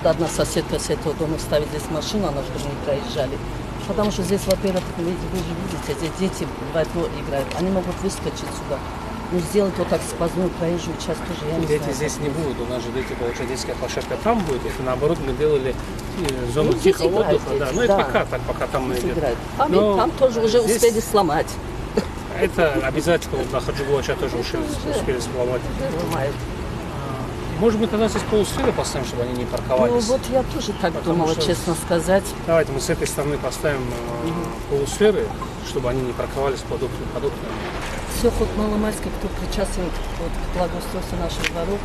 вот одна соседка с этого дома ставит здесь машину, она чтобы не проезжали. Потому что здесь, во-первых, вы же видите, здесь дети бывает играют. Они могут выскочить сюда. Ну, сделать вот так сквозную проезжую часть тоже, я не знаю. Дети здесь не будут, у нас же дети, получается, детская площадка там будет, если наоборот мы делали зону Ну, тихого отдыха, дети, да. Ну, это пока там здесь идет. играют. Но Там тоже уже здесь успели сломать. Это обязательно, вот на Хаджибулача тоже успели сломать. Ломают. Может быть, тогда здесь полусферы поставим, чтобы они не Ну, парковались. вот я тоже так Потому думала, что- честно сказать. Давайте мы с этой стороны поставим полусферы, чтобы они не парковались под окнами. Все ход Маломальский, кто причастен вот, к благоустройству наших дворов.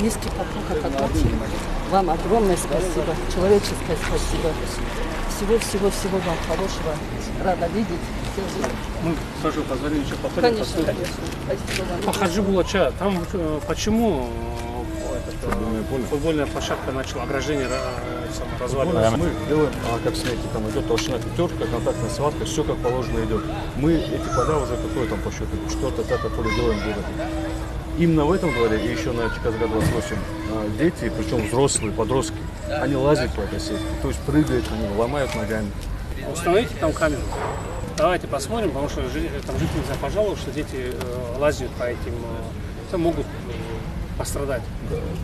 Низкий поклон от Адмати. Вам огромное спасибо, человеческое спасибо. Всего вам хорошего. Рада видеть. Мы тоже позвонили еще повторить. Конечно, конечно. Спасибо вам. По Хаджибулача, там почему футбольная площадка начала ограждение разваливаться? Мы делаем, как смотрите, там идет толщина пятерка, контактная сварка, все как положено идет. Мы эти поля уже какое там по счету, что-то пятое поле делаем в городе. Именно в этом дворе и еще на ЧКЗГ 28 дети, причем взрослые, подростки, они лазят по этой сетке, то есть прыгают на него, ломают ногами. Установите там камеру. Давайте посмотрим, потому что там жительница пожаловала, что дети лазят по этим, могут пострадать.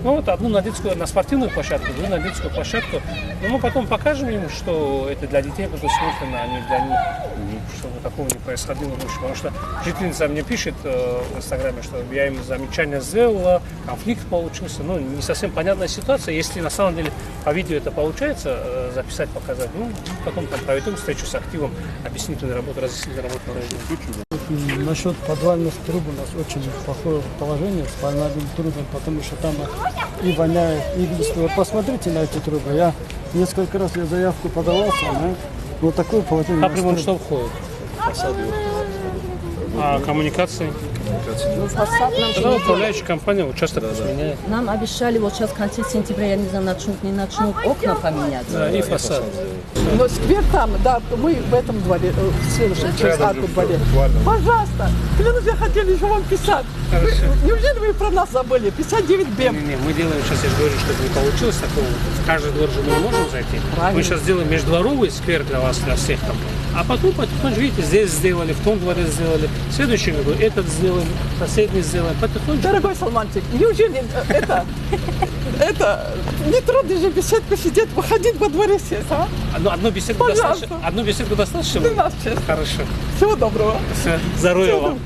Ну вот одну на спортивную площадку, другую на детскую площадку. Но мы потом покажем им, что это для детей предусмотрено, а не для них, чтобы такого не происходило больше. Потому что жительница мне пишет в Инстаграме, что я им замечание сделала, конфликт получился. Ну, не совсем понятная ситуация. Если на самом деле по видео это получается записать, показать, ну, потом там проведем встречу с активом, объяснительную работу, разъяснительную работу проведем. Насчет подвальных труб у нас очень плохое положение с подвальными трубами, потому что там и воняет, и грязно. Вот посмотрите на эти трубы. Я несколько раз заявку подавался, но вот такое положение. Капремонт что входит? А коммуникации? Ну, фасад нам же Когда не управляющая компания участок сменяет. Нам обещали вот сейчас в конце сентября, я не знаю, начнут, не начнут окна поменять. Да, и фасад. Но сквер там, да, мы в этом дворе, в следующем, через арку дворе. Пожалуйста, клянусь, я хотела еще вам писать. Неужели вы про нас забыли? 59 БЕМ. Не, мы делаем сейчас, я же говорю, чтобы не получилось такого. В каждый двор же мы не можем зайти. Правильно. Мы сейчас сделаем междворовый сквер для вас, для всех там. А потом, потихоньку, видите, здесь сделали, в том дворе сделали. В следующем году этот сделаем, соседний сделаем. Потихонечку. Дорогой Салмантик, неужели это не трудно же беседку сидеть, выходить во дворе сесть, а? Одну беседку Пожалуйста. достаточно? Одну беседку достаточно? Для нас, честно. Хорошо. Всего доброго. Все, здоровья вам.